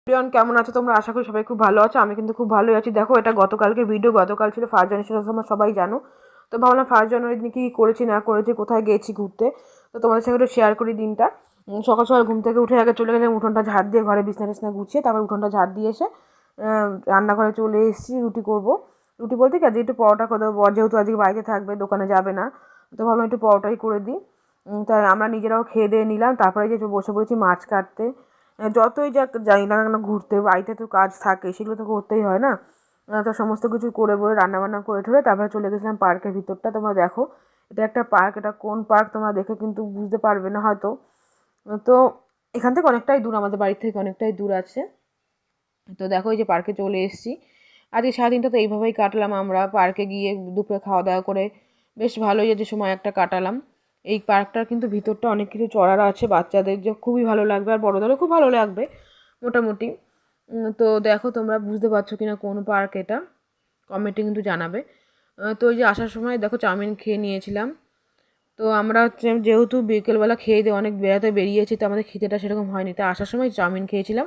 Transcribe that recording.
প্রিয়ন কেমন আছো তোমরা? আশা করি সবাই খুব ভালো আছো। আমি কিন্তু খুব ভালোই আছি। দেখো, এটা গতকালকের ভিডিও। গতকাল ছিল 1 জানুয়ারি, সেটা তোমরা সবাই জানো। তো ভাবলাম 1 জানুয়ারির দিন কী করেছি না করেছি, কোথায় গেছি ঘুরতে, তো তোমাদের সঙ্গে একটু শেয়ার করি দিনটা। সকাল সকাল ঘুম থেকে উঠে আগে চলে গেলাম উঠোনটা ঝাড় দিয়ে, ঘরে বিছনা টিছনা গুছিয়ে, তারপর উঠোনটা ঝাড় দিয়ে এসে রান্নাঘরে চলে এসেছি। রুটি করব। রুটি বলতে কি, আজকে একটু পরোটা করে দেবো। যেহেতু আজকে বাইরে থাকবে, দোকানে যাবে না, তো ভাবলাম একটু পরোটাই করে দিই। তাই আমরা নিজেরাও খেয়ে দিয়ে নিলাম। তারপরে যে বসে পড়েছি মাছ কাটতে। যতই যাই না কেন ঘুরতে, বাড়িতে তো কাজ থাকে, সেগুলো তো করতেই হয় না। তো সমস্ত কিছু করে বলে রান্নাবান্না করে ঠরে তারপরে চলে গেছিলাম পার্কের ভিতরটা। তোমরা দেখো, এটা একটা পার্ক। এটা কোন পার্ক তোমরা দেখে কিন্তু বুঝতে পারবে না হয়তো। তো এখান থেকে অনেকটাই দূর, আমাদের বাড়ি থেকে অনেকটাই দূর আছে। তো দেখো, এই যে পার্কে চলে এসেছি। আজকে সারাদিনটা তো এইভাবেই কাটলাম। আমরা পার্কে গিয়ে দুপুরে খাওয়া দাওয়া করে বেশ ভালোই যে সময় একটা কাটালাম। এই পার্কটার কিন্তু ভিতরটা অনেক কিছু চড়ার আছে, বাচ্চাদের যে খুবই ভালো লাগবে, আর বড়োদেরও খুব ভালো লাগবে মোটামুটি। তো দেখো, তোমরা বুঝতে পারছো কিনা কোন পার্ক এটা, কমেন্টে কিন্তু জানাবে। তো ওই যে আসার সময় দেখো চাউমিন খেয়ে নিয়েছিলাম। তো আমরা হচ্ছে যেহেতু বিকেলবেলা খেয়ে দিয়ে অনেক বেড়াতে বেরিয়েছি, তো আমাদের খিদেটা সেরকম হয়নি, তাই আসার সময় চাউমিন খেয়েছিলাম।